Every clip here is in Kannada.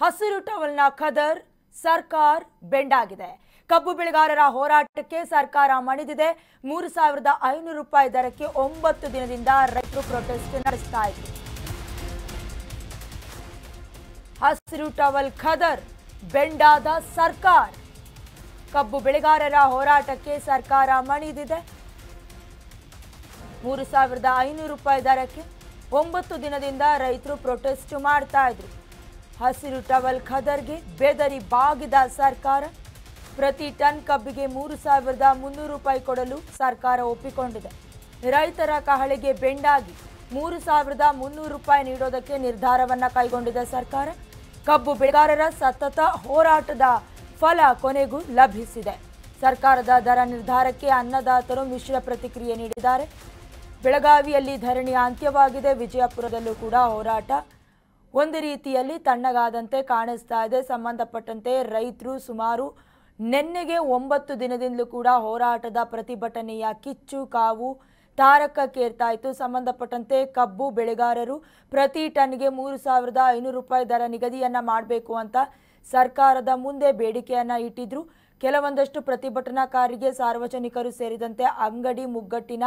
ಹಸಿರು ಟವಲ್ನ ಖದರ್ ಸರ್ಕಾರ ಬೆಂಡಾಗಿದೆ. ಕಬ್ಬು ಬೆಳೆಗಾರರ ಹೋರಾಟಕ್ಕೆ ಸರ್ಕಾರ ಮಣಿದಿದೆ. 3500 ರೂಪಾಯಿ ದರಕ್ಕೆ 9 ದಿನದಿಂದ ರೈತರು ಪ್ರೊಟೆಸ್ಟ್ ನಡೆಸ್ತಾ ಇದ್ದಾರೆ. ಹಸಿರು ಟವಲ್ ಖದರ್ ಬೆಂಡಾದ ಸರ್ಕಾರ. ಕಬ್ಬು ಬೆಳೆಗಾರರ ಹೋರಾಟಕ್ಕೆ ಸರ್ಕಾರ ಮಣಿದಿದೆ. 3500 ರೂಪಾಯಿ ದರಕ್ಕೆ 9 ದಿನದಿಂದ ರೈತರು ಪ್ರೊಟೆಸ್ಟ್ ಮಾಡ್ತಾ ಇದ್ರು. ಹಸಿರು ಟವಲ್ ಖದರ್ಗೆ ಬೆದರಿ ಬಾಗಿದ ಸರ್ಕಾರ. ಪ್ರತಿ ಟನ್ ಕಬ್ಬಿಗೆ 3300 ರೂಪಾಯಿ ಕೊಡಲು ಸರ್ಕಾರ ಒಪ್ಪಿಕೊಂಡಿದೆ. ರೈತರ ಕಹಳೆಗೆ ಬೆಂಡಾಗಿ 3300 ರೂಪಾಯಿ ನೀಡೋದಕ್ಕೆ ನಿರ್ಧಾರವನ್ನ ಕೈಗೊಂಡಿದೆ ಸರ್ಕಾರ. ಕಬ್ಬು ಬೆಳೆಗಾರರ ಸತತ ಹೋರಾಟದ ಫಲ ಕೊನೆಗೂ ಲಭಿಸಿದೆ. ಸರ್ಕಾರದ ದರ ನಿರ್ಧಾರಕ್ಕೆ ಅನ್ನದಾತರು ಮಿಶ್ರ ಪ್ರತಿಕ್ರಿಯೆ ನೀಡಿದ್ದಾರೆ. ಬೆಳಗಾವಿಯಲ್ಲಿ ಧರಣಿ ಅಂತ್ಯವಾಗಿದೆ. ವಿಜಯಪುರದಲ್ಲೂ ಕೂಡ ಹೋರಾಟ ಒಂದು ರೀತಿಯಲ್ಲಿ ತಣ್ಣಗಾದಂತೆ ಕಾಣಿಸ್ತಾ ಇದೆ. ಸಂಬಂಧಪಟ್ಟಂತೆ ರೈತರು ಸುಮಾರು ನಿನ್ನೆಗೆ 9 ದಿನದಿಂದಲೂ ಕೂಡ ಹೋರಾಟದ ಪ್ರತಿಭಟನೆಯ ಕಿಚ್ಚು ಕಾವು ತಾರಕಕ್ಕೇರ್ತಾ ಇತ್ತು. ಸಂಬಂಧಪಟ್ಟಂತೆ ಕಬ್ಬು ಬೆಳೆಗಾರರು ಪ್ರತಿ ಟನ್ಗೆ 3500 ರೂಪಾಯಿ ದರ ನಿಗದಿಯನ್ನ ಮಾಡಬೇಕು ಅಂತ ಸರ್ಕಾರದ ಮುಂದೆ ಬೇಡಿಕೆಯನ್ನ ಇಟ್ಟಿದ್ರು. ಕೆಲವೊಂದಷ್ಟು ಪ್ರತಿಭಟನಾಕಾರರಿಗೆ ಸಾರ್ವಜನಿಕರು ಸೇರಿದಂತೆ ಅಂಗಡಿ ಮುಗ್ಗಟ್ಟಿನ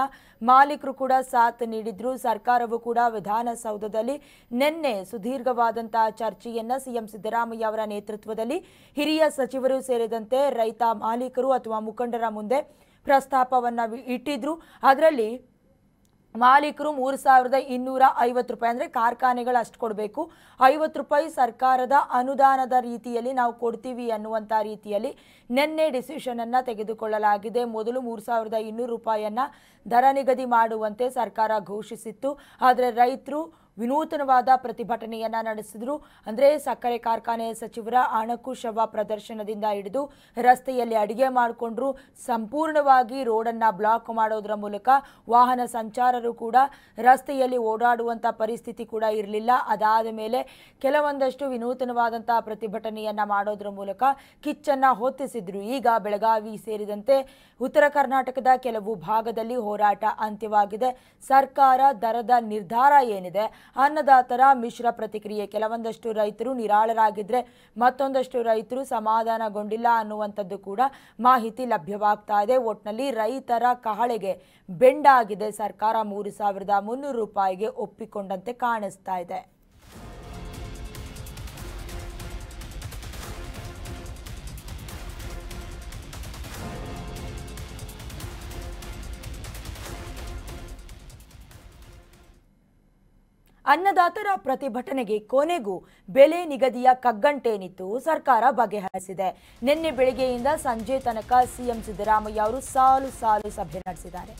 ಮಾಲೀಕರು ಕೂಡ ಸಾಥ್ ನೀಡಿದ್ರು. ಸರ್ಕಾರವು ಕೂಡ ವಿಧಾನಸೌಧದಲ್ಲಿ ನಿನ್ನೆ ಸುದೀರ್ಘವಾದಂತಹ ಚರ್ಚೆಯನ್ನ ಸಿಎಂ ಸಿದ್ದರಾಮಯ್ಯ ಅವರ ನೇತೃತ್ವದಲ್ಲಿ ಹಿರಿಯ ಸಚಿವರು ಸೇರಿದಂತೆ ರೈತ ಮಾಲೀಕರು ಅಥವಾ ಮುಖಂಡರ ಮುಂದೆ ಪ್ರಸ್ತಾಪವನ್ನ ಇಟ್ಟಿದ್ರು. ಅದರಲ್ಲಿ ಮಾಲೀಕರು 3250 ರೂಪಾಯಿ ಅಂದರೆ ಕಾರ್ಖಾನೆಗಳು ಅಷ್ಟು ಕೊಡಬೇಕು, 50 ರೂಪಾಯಿ ಸರ್ಕಾರದ ಅನುದಾನದ ರೀತಿಯಲ್ಲಿ ನಾವು ಕೊಡ್ತೀವಿ ಅನ್ನುವಂಥ ರೀತಿಯಲ್ಲಿ ನಿನ್ನೆ ಡಿಸಿಷನ್ ಅನ್ನು ತೆಗೆದುಕೊಳ್ಳಲಾಗಿದೆ. ಮೊದಲು 3200 ರೂಪಾಯಿಯನ್ನು ದರ ನಿಗದಿ ಮಾಡುವಂತೆ ಸರ್ಕಾರ ಘೋಷಿಸಿತ್ತು. ಆದರೆ ರೈತರು ವಿನೂತನವಾದ ಪ್ರತಿಭಟನೆಯನ್ನ ನಡೆಸಿದ್ರು. ಅಂದರೆ ಸಕ್ಕರೆ ಕಾರ್ಖಾನೆ ಸಚಿವರ ಅಣಕು ಶವ ಪ್ರದರ್ಶನದಿಂದ ಹಿಡಿದು ರಸ್ತೆಯಲ್ಲಿ ಅಡಿಗೆ ಮಾಡಿಕೊಂಡ್ರು. ಸಂಪೂರ್ಣವಾಗಿ ರೋಡನ್ನು ಬ್ಲಾಕ್ ಮಾಡೋದ್ರ ಮೂಲಕ ವಾಹನ ಸಂಚಾರರು ಕೂಡ ರಸ್ತೆಯಲ್ಲಿ ಓಡಾಡುವಂಥ ಪರಿಸ್ಥಿತಿ ಕೂಡ ಇರಲಿಲ್ಲ. ಅದಾದ ಮೇಲೆ ಕೆಲವೊಂದಷ್ಟು ವಿನೂತನವಾದಂತಹ ಪ್ರತಿಭಟನೆಯನ್ನ ಮಾಡೋದ್ರ ಮೂಲಕ ಕಿಚ್ಚನ್ನ ಹೊತ್ತಿಸಿದ್ರು. ಈಗ ಬೆಳಗಾವಿ ಸೇರಿದಂತೆ ಉತ್ತರ ಕರ್ನಾಟಕದ ಕೆಲವು ಭಾಗದಲ್ಲಿ ಹೋರಾಟ ಅಂತ್ಯವಾಗಿದೆ. ಸರ್ಕಾರ ದರದ ನಿರ್ಧಾರ ಏನಿದೆ, ಅನ್ನದಾತರ ಮಿಶ್ರ ಪ್ರತಿಕ್ರಿಯೆ. ಕೆಲವೊಂದಷ್ಟು ರೈತರು ನಿರಾಳರಾಗಿದ್ರೆ ಮತ್ತೊಂದಷ್ಟು ರೈತರು ಸಮಾಧಾನಗೊಂಡಿಲ್ಲ ಅನ್ನುವಂಥದ್ದು ಕೂಡ ಮಾಹಿತಿ ಲಭ್ಯವಾಗ್ತಾ ಇದೆ. ಒಟ್ಟಿನಲ್ಲಿ ರೈತರ ಕಹಳೆಗೆ ಬೆಂಡಾಗಿದೆ ಸರ್ಕಾರ. 3300 ರೂಪಾಯಿಗೆ ಒಪ್ಪಿಕೊಂಡಂತೆ ಕಾಣಿಸ್ತಾ ಇದೆ. ಅನ್ನದಾತರ ಪ್ರತಿಭಟನೆಗೆ ಕೊನೆಗೂ ಬೆಲೆ ನಿಗದಿಯ ಕಗ್ಗಂಟೇನಿತ್ತು ಸರ್ಕಾರ ಬಗೆಹರಿಸಿದೆ. ನಿನ್ನೆ ಬೆಳಗ್ಗೆಯಿಂದ ಸಂಜೆ ತನಕ ಸಿಎಂ ಸಿದ್ದರಾಮಯ್ಯ ಅವರು ಸಾಲು ಸಭೆ ನಡೆಸಿದ್ದಾರೆ.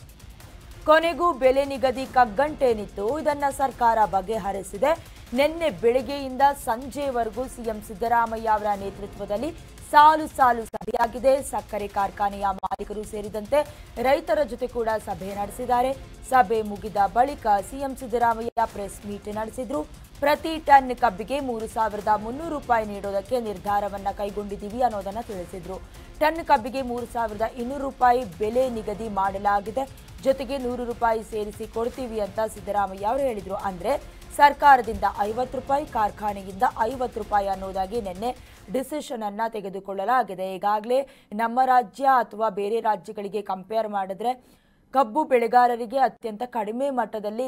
ಕೊನೆಗೂ ಬೆಲೆ ನಿಗದಿ ಕಗ್ಗಂಟೇನಿತ್ತು, ಇದನ್ನ ಸರ್ಕಾರ ಬಗೆಹರಿಸಿದೆ. ನಿನ್ನೆ ಬೆಳಗ್ಗೆಯಿಂದ ಸಂಜೆವರೆಗೂ ಸಿಎಂ ಸಿದ್ದರಾಮಯ್ಯ ಅವರ ನೇತೃತ್ವದಲ್ಲಿ ಸಾಲು ಸಭೆಯಾಗಿದೆ. ಸಕ್ಕರೆ ಕಾರ್ಖಾನೆಯ ಮಾಲೀಕರು ಸೇರಿದಂತೆ ರೈತರ ಜೊತೆ ಕೂಡ ಸಭೆ ನಡೆಸಿದ್ದಾರೆ. ಸಭೆ ಮುಗಿದ ಬಳಿಕ ಸಿಎಂ ಸಿದ್ದರಾಮಯ್ಯ ಪ್ರೆಸ್ ಮೀಟ್ ನಡೆಸಿದ್ರು. ಪ್ರತಿ ಟನ್ ಕಬ್ಬಿಗೆ 3300 ರೂಪಾಯಿ ನೀಡೋದಕ್ಕೆ ನಿರ್ಧಾರವನ್ನ ಕೈಗೊಂಡಿದ್ದೀವಿ ಅನ್ನೋದನ್ನ ತಿಳಿಸಿದ್ರು. ಟನ್ ಕಬ್ಬಿಗೆ 3200 ರೂಪಾಯಿ ಬೆಲೆ ನಿಗದಿ ಮಾಡಲಾಗಿದೆ. ಜೊತೆಗೆ 100 ರೂಪಾಯಿ ಸೇರಿಸಿ ಕೊಡ್ತೀವಿ ಅಂತ ಸಿದ್ದರಾಮಯ್ಯ ಅವರು ಹೇಳಿದ್ರು. ಅಂದ್ರೆ ಸರ್ಕಾರದಿಂದ 50 ರೂಪಾಯಿ, ಕಾರ್ಖಾನೆಯಿಂದ 50 ರೂಪಾಯಿ ಅನ್ನೋದಾಗಿ ನಿನ್ನೆ ಡಿಸಿಷನ್ ಅನ್ನ ತೆಗೆದುಕೊಳ್ಳಲಾಗಿದೆ. ಈಗಾಗಲೇ ನಮ್ಮ ರಾಜ್ಯ ಅಥವಾ ಬೇರೆ ರಾಜ್ಯಗಳಿಗೆ ಕಂಪೇರ್ ಮಾಡಿದ್ರೆ ಕಬ್ಬು ಬೆಳೆಗಾರರಿಗೆ ಅತ್ಯಂತ ಕಡಿಮೆ ಮಟ್ಟದಲ್ಲಿ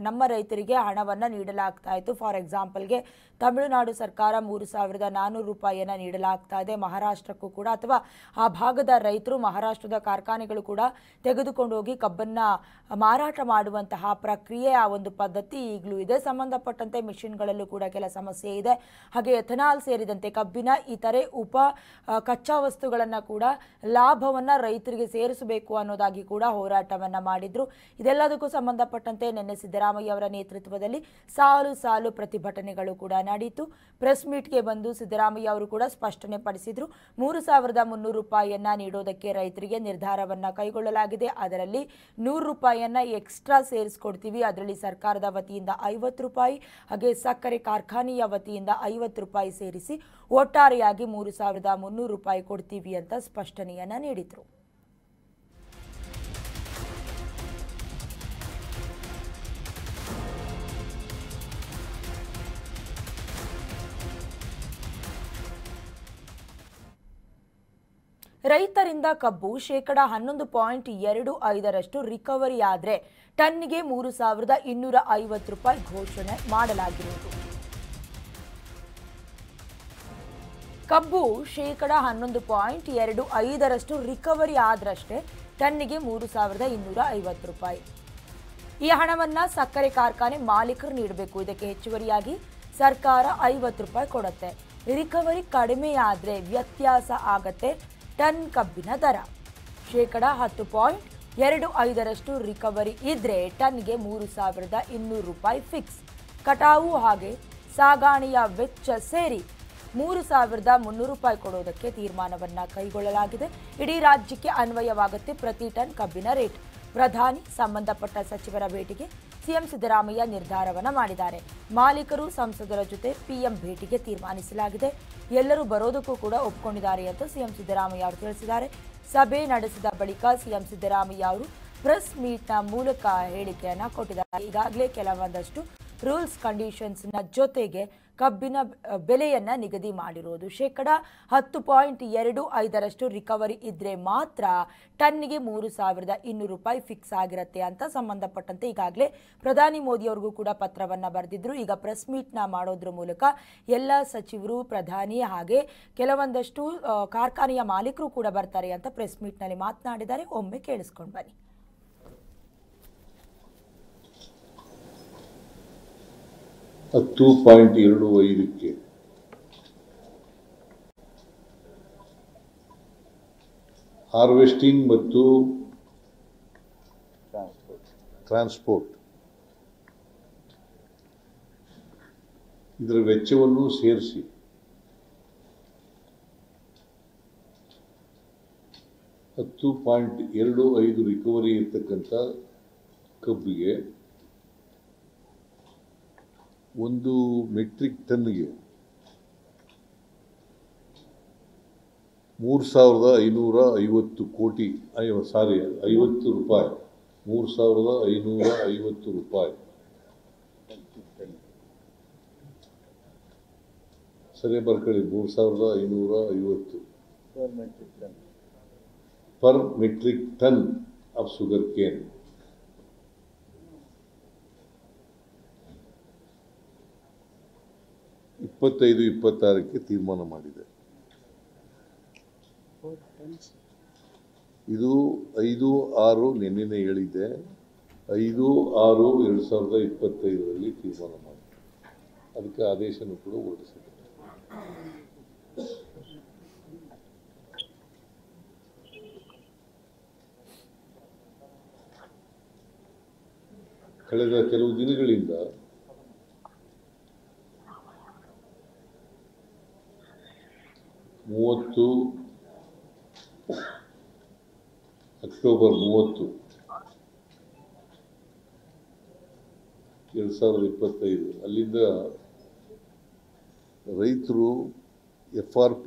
ನಮ್ಮ ರೈತರಿಗೆ ಹಣವನ್ನು ನೀಡಲಾಗ್ತಾ ಇತ್ತು. ಫಾರ್ ಎಕ್ಸಾಂಪಲ್ಗೆ ತಮಿಳುನಾಡು ಸರ್ಕಾರ 3400 ರೂಪಾಯಿಯನ್ನು ನೀಡಲಾಗ್ತಾ ಇದೆ. ಮಹಾರಾಷ್ಟ್ರಕ್ಕೂ ಕೂಡ ಅಥವಾ ಆ ಭಾಗದ ರೈತರು ಮಹಾರಾಷ್ಟ್ರದ ಕಾರ್ಖಾನೆಗಳು ಕೂಡ ತೆಗೆದುಕೊಂಡು ಹೋಗಿ ಕಬ್ಬನ್ನು ಮಾರಾಟ ಮಾಡುವಂತಹ ಪ್ರಕ್ರಿಯೆ, ಆ ಒಂದು ಪದ್ಧತಿ ಈಗಲೂ ಇದೆ. ಸಂಬಂಧಪಟ್ಟಂತೆ ಮಿಷಿನ್ಗಳಲ್ಲೂ ಕೂಡ ಕೆಲ ಸಮಸ್ಯೆ ಇದೆ. ಹಾಗೆ ಎಥನಾಲ್ ಸೇರಿದಂತೆ ಕಬ್ಬಿನ ಇತರೆ ಉಪ ಕಚ್ಚಾ ವಸ್ತುಗಳನ್ನು ಕೂಡ ಲಾಭವನ್ನು ರೈತರಿಗೆ ಸೇರಿಸಬೇಕು ಅನ್ನೋದಾಗಿ ಕೂಡ ಹೋರಾಟವನ್ನ ಮಾಡಿದ್ರು. ಇದೆಲ್ಲದಕ್ಕೂ ಸಂಬಂಧಪಟ್ಟಂತೆ ನಿನ್ನೆ ಸಿದ್ದರಾಮಯ್ಯ ಅವರ ನೇತೃತ್ವದಲ್ಲಿ ಸಾಲು ಪ್ರತಿಭಟನೆಗಳು ಕೂಡ ನಡೆಯಿತು. ಪ್ರೆಸ್ ಮೀಟ್ಗೆ ಬಂದು ಸಿದ್ದರಾಮಯ್ಯ ಅವರು ಕೂಡ ಸ್ಪಷ್ಟನೆ ಪಡಿಸಿದ್ರು. 3300 ರೂಪಾಯಿಯನ್ನ ನೀಡೋದಕ್ಕೆ ರೈತರಿಗೆ ನಿರ್ಧಾರವನ್ನ ಕೈಗೊಳ್ಳಲಾಗಿದೆ. ಅದರಲ್ಲಿ 100 ರೂಪಾಯಿಯನ್ನ ಎಕ್ಸ್ಟ್ರಾ ಸೇರಿಸ್ಕೊಡ್ತೀವಿ. ಅದರಲ್ಲಿ ಸರ್ಕಾರದ ವತಿಯಿಂದ 50 ರೂಪಾಯಿ, ಹಾಗೆ ಸಕ್ಕರೆ ಕಾರ್ಖಾನೆಯ ವತಿಯಿಂದ 50 ರೂಪಾಯಿ ಸೇರಿಸಿ ಒಟ್ಟಾರೆಯಾಗಿ 3300 ರೂಪಾಯಿ ಕೊಡ್ತೀವಿ ಅಂತ ಸ್ಪಷ್ಟನೆಯನ್ನ ನೀಡಿದ್ರು. ರೈತರಿಂದ ಕಬ್ಬು ಶೇಕಡ 11.25 ರಿಕವರಿ ಆದರೆ ಟನ್ನಿಗೆ 3,250 ರೂಪಾಯಿ ಘೋಷಣೆ ಮಾಡಲಾಗಿರುವುದು. ಕಬ್ಬು ಶೇಕಡ 11.25 ರಿಕವರಿ ಆದ್ರಷ್ಟೇ ಟನ್ನಿಗೆ 3,250 ರೂಪಾಯಿ. ಈ ಹಣವನ್ನು ಸಕ್ಕರೆ ಕಾರ್ಖಾನೆ ಮಾಲೀಕರು ನೀಡಬೇಕು. ಇದಕ್ಕೆ ಹೆಚ್ಚುವರಿಯಾಗಿ ಸರ್ಕಾರ 50 ರೂಪಾಯಿ ಕೊಡುತ್ತೆ. ರಿಕವರಿ ಕಡಿಮೆಯಾದರೆ ವ್ಯತ್ಯಾಸ ಆಗತ್ತೆ ಟನ್ ಕಬ್ಬಿನ ದರ. ಶೇಕಡ 10.25 ರಿಕವರಿ ಇದ್ರೆ ಟನ್ಗೆ 3,200 ರೂಪಾಯಿ ಫಿಕ್ಸ್. ಕಟಾವು ಹಾಗೆ ಸಾಗಾಣೆಯ ವೆಚ್ಚ ಸೇರಿ 3,300 ರೂಪಾಯಿ ಕೊಡೋದಕ್ಕೆ ತೀರ್ಮಾನವನ್ನ ಕೈಗೊಳ್ಳಲಾಗಿದೆ. ಇಡೀ ರಾಜ್ಯಕ್ಕೆ ಅನ್ವಯವಾಗುತ್ತೆ ಪ್ರತಿ ಟನ್ ಕಬ್ಬಿನ ರೇಟ್. ಪ್ರಧಾನಿ ಸಂಬಂಧಪಟ್ಟ ಸಚಿವರ ಭೇಟಿಗೆ ಸಿಎಂ ಸಿದ್ದರಾಮಯ್ಯ ನಿರ್ಧಾರವನ್ನ ಮಾಡಿದ್ದಾರೆ. ಮಾಲೀಕರು ಸಂಸದರ ಜೊತೆ ಪಿಎಂ ಭೇಟಿಗೆ ತೀರ್ಮಾನಿಸಲಾಗಿದೆ. ಎಲ್ಲರೂ ಬರೋದಕ್ಕೂ ಕೂಡ ಒಪ್ಪಿಕೊಂಡಿದ್ದಾರೆ ಅಂತ ಸಿಎಂ ಸಿದ್ದರಾಮಯ್ಯ ಅವರು ತಿಳಿಸಿದ್ದಾರೆ. ಸಭೆ ನಡೆಸಿದ ಬಳಿಕ ಸಿಎಂ ಸಿದ್ದರಾಮಯ್ಯ ಅವರು ಪ್ರೆಸ್ ಮೀಟ್ನ ಮೂಲಕ ಹೇಳಿಕೆಯನ್ನ ಕೊಟ್ಟಿದ್ದಾರೆ. ಈಗಾಗಲೇ ಕೆಲವೊಂದಷ್ಟು ರೂಲ್ಸ್ ಕಂಡೀಷನ್ಸ್ನ ಜೊತೆಗೆ ಕಬ್ಬಿನ ಬೆಲೆಯನ್ನ ನಿಗದಿ ಮಾಡಿರೋದು. ಶೇಕಡ 10.25 ರಿಕವರಿ ಇದ್ರೆ ಮಾತ್ರ ಟನ್ನಿಗೆ 3,200 ರೂಪಾಯಿ ಫಿಕ್ಸ್ ಆಗಿರುತ್ತೆ ಅಂತ ಸಂಬಂಧಪಟ್ಟಂತೆ ಈಗಾಗಲೇ ಪ್ರಧಾನಿ ಮೋದಿ ಅವರಿಗೂ ಕೂಡ ಪತ್ರವನ್ನ ಬರೆದಿದ್ರು. ಈಗ ಪ್ರೆಸ್ ಮೀಟ್ನ ಮಾಡೋದ್ರ ಮೂಲಕ ಎಲ್ಲ ಸಚಿವರು, ಪ್ರಧಾನಿ ಹಾಗೆ ಕೆಲವೊಂದಷ್ಟು ಕಾರ್ಖಾನೆಯ ಮಾಲೀಕರು ಕೂಡ ಬರ್ತಾರೆ ಅಂತ ಪ್ರೆಸ್ ಮೀಟ್ನಲ್ಲಿ ಮಾತನಾಡಿದ್ದಾರೆ. ಒಮ್ಮೆ ಕೇಳಿಸ್ಕೊಂಡು ಬನ್ನಿ. 10.25ಕ್ಕೆ ಹಾರ್ವೆಸ್ಟಿಂಗ್ ಮತ್ತು ಟ್ರಾನ್ಸ್ಪೋರ್ಟ್ ಇದರ ವೆಚ್ಚವನ್ನು ಸೇರಿಸಿ 10.25 ರಿಕವರಿ ಇರ್ತಕ್ಕಂಥ ಕಬ್ಬಿಗೆ 1 ಮೆಟ್ರಿಕ್ ಟನ್ಗೆ 3,550 ಕೋಟಿ 50 ರೂಪಾಯಿ 3,550 ರೂಪಾಯಿ ಸರಿ ಬರ್ಕೊಳ್ಳಿ. 3,550 per metric ton of sugar cane. ಇಪ್ಪತ್ತೈದು 26ಕ್ಕೆ ತೀರ್ಮಾನ ಮಾಡಿದೆ. ಇದು 5/6 ನಿನ್ನೆ ಹೇಳಿದೆ. 5/6/2025ರಲ್ಲಿ ತೀರ್ಮಾನ ಮಾಡಿ ಅದಕ್ಕೆ ಆದೇಶನೂ ಕೂಡ ಹೊರಡಿಸಿದೆ. ಕಳೆದ ಕೆಲವು ದಿನಗಳಿಂದ 30 ಅಕ್ಟೋಬರ್ 30, 2025 ಅಲ್ಲಿಂದ ರೈತರು FRP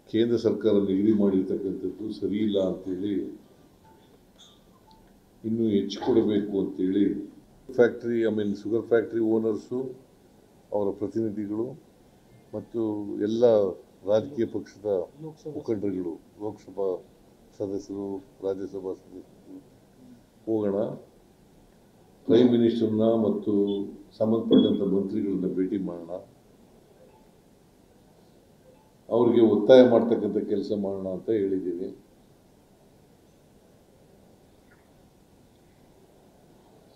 ಕೇಂದ್ರ ಸರ್ಕಾರ ನಿಗದಿ ಮಾಡಿರ್ತಕ್ಕಂಥದ್ದು ಸರಿ ಇಲ್ಲ ಅಂತೇಳಿ ಇನ್ನೂ ಹೆಚ್ಚು ಕೊಡಬೇಕು ಅಂತೇಳಿ ಶುಗರ್ ಫ್ಯಾಕ್ಟ್ರಿ ಓನರ್ಸು, ಅವರ ಪ್ರತಿನಿಧಿಗಳು ಮತ್ತು ಎಲ್ಲ ರಾಜಕೀಯ ಪಕ್ಷದ ಮುಖಂಡರುಗಳು, ಲೋಕಸಭಾ ಸದಸ್ಯರು, ರಾಜ್ಯಸಭಾ ಸದಸ್ಯರು ಹೋಗೋಣ, ಪ್ರೈಮ್ ಮಿನಿಸ್ಟರ್ನ ಮತ್ತು ಸಂಬಂಧಪಟ್ಟಂಥ ಮಂತ್ರಿಗಳನ್ನ ಭೇಟಿ ಮಾಡೋಣ, ಅವ್ರಿಗೆ ಒತ್ತಾಯ ಮಾಡ್ತಕ್ಕಂಥ ಕೆಲಸ ಮಾಡೋಣ ಅಂತ ಹೇಳಿದ್ದೀನಿ.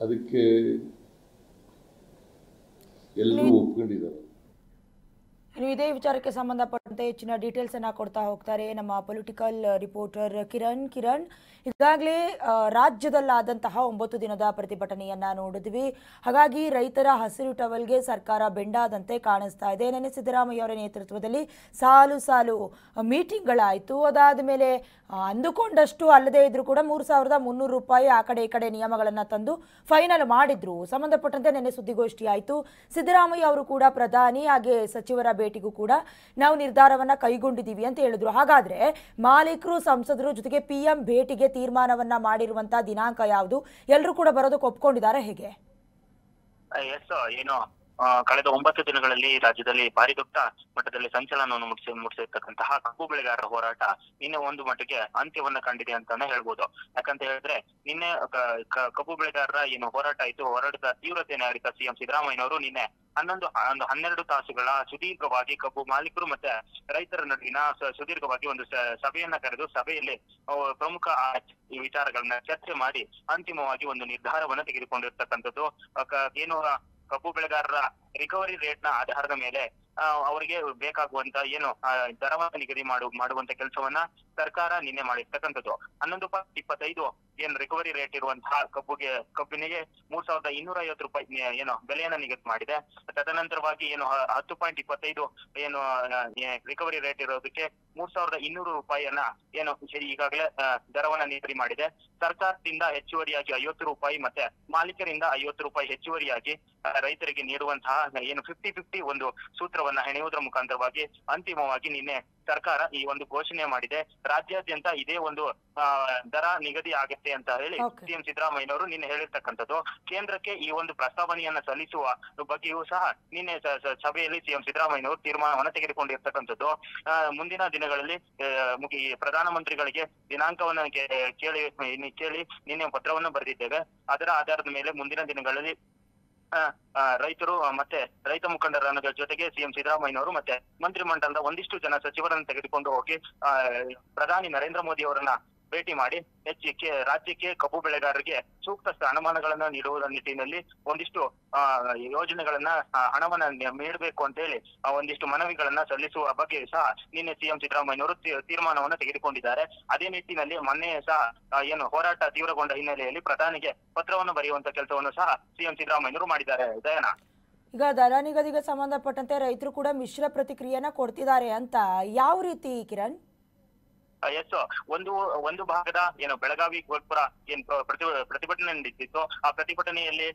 ಅದಕ್ಕೆ ಎಲ್ಲರೂ ಒಪ್ಕೊಂಡಿದ್ದಾರೆ. ಇದೇ ವಿಚಾರಕ್ಕೆ ಸಂಬಂಧಪಟ್ಟಂತೆ ಹೆಚ್ಚಿನ ಡೀಟೇಲ್ಸ್ ಅನ್ನ ಕೊಡ್ತಾ ಹೋಗ್ತಾರೆ ನಮ್ಮ ಪೊಲಿಟಿಕಲ್ ರಿಪೋರ್ಟರ್ ಕಿರಣ್. ಈಗಾಗಲೇ ರಾಜ್ಯದಲ್ಲಾದಂತಹ 9 ದಿನದ ಪ್ರತಿಭಟನೆಯನ್ನ ನೋಡಿದ್ವಿ. ಹಾಗಾಗಿ ರೈತರ ಹಸಿರು ಟವಲ್ಗೆ ಸರ್ಕಾರ ಬೆಂಡಾದಂತೆ ಕಾಣಿಸ್ತಾ ಇದೆ. ನೆನ್ನೆ ಸಿದ್ದರಾಮಯ್ಯ ಅವರ ನೇತೃತ್ವದಲ್ಲಿ ಸಾಲು ಮೀಟಿಂಗ್ಗಳಾಯಿತು. ಅದಾದ ಮೇಲೆ ಅಂದುಕೊಂಡಷ್ಟು ಅಲ್ಲದೇ ಇದ್ರೂ ಕೂಡ 3,300 ರೂಪಾಯಿ ಆ ಕಡೆ ಈ ಕಡೆ ನಿಯಮಗಳನ್ನು ತಂದು ಫೈನಲ್ ಮಾಡಿದ್ರು. ಸಂಬಂಧಪಟ್ಟಂತೆ ನೆನ್ನೆ ಸುದ್ದಿಗೋಷ್ಠಿ ಆಯಿತು. ಸಿದ್ದರಾಮಯ್ಯ ಅವರು ಕೂಡ ಪ್ರಧಾನಿ ಹಾಗೆ ಸಚಿವರ ಭೇಟಿಗೂ ಕೂಡ ನಾವು ನಿರ್ಧಾರವನ್ನ ಕೈಗೊಂಡಿದ್ದೀವಿ ಅಂತ ಹೇಳಿದ್ರು. ಹಾಗಾದ್ರೆ ಮಾಲೀಕರು, ಸಂಸದರು ಜೊತೆಗೆ ಪಿಎಂ ಭೇಟಿಗೆ ತೀರ್ಮಾನವನ್ನ ಮಾಡಿರುವಂತಹ ದಿನಾಂಕ ಯಾವುದು? ಎಲ್ಲರೂ ಕೂಡ ಬರೋದಕ್ಕೆ ಒಪ್ಕೊಂಡಿದ್ದಾರೆ ಹೇಗೆ? ಏನು ಕಳೆದ 9 ದಿನಗಳಲ್ಲಿ ರಾಜ್ಯದಲ್ಲಿ ಭಾರಿ ದೊಡ್ಡ ಮಟ್ಟದಲ್ಲಿ ಸಂಚಲನವನ್ನು ಮೂಡಿಸಿರ್ತಕ್ಕಂತಹ ಕಬ್ಬು ಬೆಳೆಗಾರರ ಹೋರಾಟ ನಿನ್ನೆ ಒಂದು ಮಟ್ಟಿಗೆ ಅಂತ್ಯವನ್ನ ಕಂಡಿದೆ ಅಂತಾನೆ ಹೇಳ್ಬೋದು. ಯಾಕಂತ ಹೇಳಿದ್ರೆ ನಿನ್ನೆ ಕಬ್ಬು ಬೆಳೆಗಾರರ ಏನು ಹೋರಾಟ ಆಯ್ತು, ಹೋರಾಟದ ತೀವ್ರತೆಯನ್ನು ಅರಿತ ಸಿಎಂ ಸಿದ್ದರಾಮಯ್ಯನವರು ನಿನ್ನೆ 12 ತಾಸುಗಳ ಸುದೀರ್ಘವಾಗಿ ಕಬ್ಬು ಮಾಲೀಕರು ಮತ್ತೆ ರೈತರ ನಡುವಿನ ಸುದೀರ್ಘವಾಗಿ ಒಂದು ಸಭೆಯನ್ನ ಕರೆದು ಸಭೆಯಲ್ಲಿ ಪ್ರಮುಖ ಈ ವಿಚಾರಗಳನ್ನ ಚರ್ಚೆ ಮಾಡಿ ಅಂತಿಮವಾಗಿ ಒಂದು ನಿರ್ಧಾರವನ್ನ ತೆಗೆದುಕೊಂಡಿರ್ತಕ್ಕಂಥದ್ದು. ಏನು ಕಬ್ಬು ಬೆಳೆಗಾರರ ರಿಕವರಿ ರೇಟ್ ನ ಆಧಾರದ ಮೇಲೆ ಅವರಿಗೆ ಬೇಕಾಗುವಂತ ಏನು ದರವನ್ನು ನಿಗದಿ ಮಾಡುವಂತ ಕೆಲಸವನ್ನ ಸರ್ಕಾರ ನಿನ್ನೆ ಮಾಡಿರ್ತಕ್ಕಂಥದ್ದು. 11.25 ಏನು ರಿಕವರಿ ರೇಟ್ ಇರುವಂತಹ ಕಬ್ಬಿನಿಗೆ 3,250 ರೂಪಾಯಿ ಏನು ಬೆಲೆಯನ್ನ ನಿಗದಿ ಮಾಡಿದೆ. ತದನಂತರವಾಗಿ ಏನು 10.25 ಏನು ರಿಕವರಿ ರೇಟ್ ಇರೋದಕ್ಕೆ 3,200 ರೂಪಾಯಿಯನ್ನ ಏನು ಈಗಾಗಲೇ ದರವನ್ನ ನಿಗದಿ ಮಾಡಿದೆ. ಸರ್ಕಾರದಿಂದ ಹೆಚ್ಚುವರಿಯಾಗಿ 50 ರೂಪಾಯಿ ಮತ್ತೆ ಮಾಲೀಕರಿಂದ 50 ರೂಪಾಯಿ ಹೆಚ್ಚುವರಿಯಾಗಿ ರೈತರಿಗೆ ನೀಡುವಂತಹ ಏನು 50-50 ಒಂದು ಸೂತ್ರವನ್ನ ಹೆಣೆಯುವುದರ ಮುಖಾಂತರವಾಗಿ ಅಂತಿಮವಾಗಿ ನಿನ್ನೆ ಸರ್ಕಾರ ಈ ಒಂದು ಘೋಷಣೆ ಮಾಡಿದೆ. ರಾಜ್ಯಾದ್ಯಂತ ಇದೇ ಒಂದು ದರ ನಿಗದಿ ಆಗುತ್ತೆ ಅಂತ ಹೇಳಿ ಸಿಎಂ ಸಿದ್ದರಾಮಯ್ಯನವರು ನಿನ್ನೆ ಹೇಳಿರ್ತಕ್ಕಂಥದ್ದು. ಕೇಂದ್ರಕ್ಕೆ ಈ ಒಂದು ಪ್ರಸ್ತಾವನೆಯನ್ನ ಸಲ್ಲಿಸುವ ಬಗ್ಗೆಯೂ ಸಹ ನಿನ್ನೆ ಸಭೆಯಲ್ಲಿ ಸಿಎಂ ಸಿದ್ದರಾಮಯ್ಯನವರು ತೀರ್ಮಾನವನ್ನ ತೆಗೆದುಕೊಂಡಿರ್ತಕ್ಕಂಥದ್ದು. ಮುಂದಿನ ದಿನಗಳಲ್ಲಿ ಪ್ರಧಾನಮಂತ್ರಿಗಳಿಗೆ ದಿನಾಂಕವನ್ನ ಕೇಳಿ ನಿನ್ನೆ ಪತ್ರವನ್ನು ಬರೆದಿದ್ದೇವೆ. ಅದರ ಆಧಾರದ ಮೇಲೆ ಮುಂದಿನ ದಿನಗಳಲ್ಲಿ ರೈತರು ಮತ್ತೆ ರೈತ ಮುಖಂಡರ ಜೊತೆಗೆ ಸಿಎಂ ಸಿದ್ದರಾಮಯ್ಯನವರು ಮತ್ತೆ ಮಂತ್ರಿಮಂಡಲದ ಒಂದಿಷ್ಟು ಜನ ಸಚಿವರನ್ನು ತೆಗೆದುಕೊಂಡು ಹೋಗಿ ಪ್ರಧಾನಿ ನರೇಂದ್ರ ಮೋದಿ ಅವರನ್ನ ಭೇಟಿ ಮಾಡಿ ರಾಜ್ಯಕ್ಕೆ ಕಬ್ಬು ಬೆಳೆಗಾರರಿಗೆ ಸೂಕ್ತ ಸ್ಥಾನಮಾನಗಳನ್ನ ನೀಡುವ ನಿಟ್ಟಿನಲ್ಲಿ ಒಂದಿಷ್ಟು ಯೋಜನೆಗಳನ್ನ ಹಣವನ್ನ ನೀಡಬೇಕು ಅಂತ ಹೇಳಿ ಒಂದಿಷ್ಟು ಮನವಿಗಳನ್ನ ಸಲ್ಲಿಸುವ ಬಗ್ಗೆ ಸಹ ನಿನ್ನೆ ಸಿಎಂ ಸಿದ್ದರಾಮಯ್ಯನವರು ತೀರ್ಮಾನವನ್ನ ತೆಗೆದುಕೊಂಡಿದ್ದಾರೆ. ಅದೇ ನಿಟ್ಟಿನಲ್ಲಿ ಮೊನ್ನೆ ಸಹ ಏನು ಹೋರಾಟ ತೀವ್ರಗೊಂಡ ಹಿನ್ನೆಲೆಯಲ್ಲಿ ಪ್ರಧಾನಿಗೆ ಪತ್ರವನ್ನು ಬರೆಯುವಂತ ಕೆಲಸವನ್ನು ಸಹ ಸಿಎಂ ಸಿದ್ದರಾಮಯ್ಯನವರು ಮಾಡಿದ್ದಾರೆ. ದಯನಾ, ಈಗ ದರ ನಿಗದಿಗೆ ಸಂಬಂಧಪಟ್ಟಂತೆ ರೈತರು ಕೂಡ ಮಿಶ್ರ ಪ್ರತಿಕ್ರಿಯೆಯನ್ನ ಕೊಡ್ತಿದ್ದಾರೆ ಅಂತ, ಯಾವ ರೀತಿ ಕಿರಣ್? ಎಸ್, ಒಂದು ಭಾಗದ ಏನು ಬೆಳಗಾವಿ ಗೋಲ್ಪುರ ಏನ್ ಪ್ರತಿಭಟನೆ ನಡೆದಿತ್ತು, ಆ ಪ್ರತಿಭಟನೆಯಲ್ಲಿ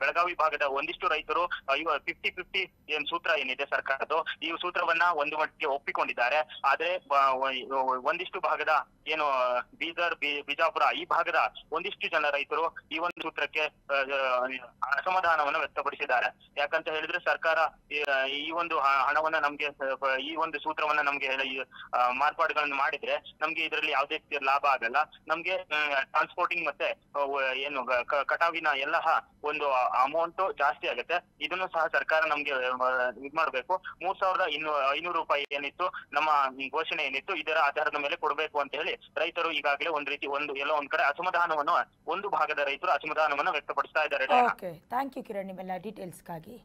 ಬೆಳಗಾವಿ ಭಾಗದ ಒಂದಿಷ್ಟು ರೈತರು 50-50 ಏನ್ ಸೂತ್ರ ಏನಿದೆ ಸರ್ಕಾರದ್ದು, ಈ ಸೂತ್ರವನ್ನ ಒಂದು ಮಟ್ಟಿಗೆ ಒಪ್ಪಿಕೊಂಡಿದ್ದಾರೆ. ಆದ್ರೆ ಒಂದಿಷ್ಟು ಭಾಗದ ಏನು ಬೀದರ್, ಬಿಜಾಪುರ ಈ ಭಾಗದ ಒಂದಿಷ್ಟು ಜನ ರೈತರು ಈ ಒಂದು ಸೂತ್ರಕ್ಕೆ ಅಸಮಾಧಾನವನ್ನು ವ್ಯಕ್ತಪಡಿಸಿದ್ದಾರೆ. ಯಾಕಂತ ಹೇಳಿದ್ರೆ ಸರ್ಕಾರ ಈ ಒಂದು ಹಣವನ್ನ ನಮ್ಗೆ, ಈ ಒಂದು ಸೂತ್ರವನ್ನ ನಮ್ಗೆ ಮಾರ್ಪಾಡುಗಳನ್ನು ಮಾಡಿದ್ರೆ ನಮ್ಗೆ ಇದರಲ್ಲಿ ಯಾವುದೇ ಲಾಭ ಆಗಲ್ಲ. ನಮ್ಗೆ ಟ್ರಾನ್ಸ್ಪೋರ್ಟಿಂಗ್ ಮತ್ತೆ ಏನು ಕಟಾವಿನ ಎಲ್ಲ ಒಂದು ಅಮೌಂಟ್ ಜಾಸ್ತಿ ಆಗುತ್ತೆ. ಇದನ್ನು ಸಹ ಸರ್ಕಾರ ನಮ್ಗೆ ಇದ್ ಮಾಡ್ಬೇಕು. 3,500 ರೂಪಾಯಿ ಏನಿತ್ತು ನಮ್ಮ ಘೋಷಣೆ ಏನಿತ್ತು, ಇದರ ಆಧಾರದ ಮೇಲೆ ಕೊಡ್ಬೇಕು ಅಂತ ಹೇಳಿ ರೈತರು ಈಗಾಗಲೇ ಎಲ್ಲೋ ಒಂದ್ ಕಡೆ ಅಸಮಾಧಾನವನ್ನು, ಒಂದು ಭಾಗದ ರೈತರು ಅಸಮಾಧಾನವನ್ನು ವ್ಯಕ್ತಪಡಿಸ್ತಾ ಇದ್ದಾರೆ. ಓಕೆ, ಥ್ಯಾಂಕ್ ಯು ಕಿರಣ್ ನಿಮ್ಮೆಲ್ಲ ಡೀಟೇಲ್ಸ್ಗಾಗಿ.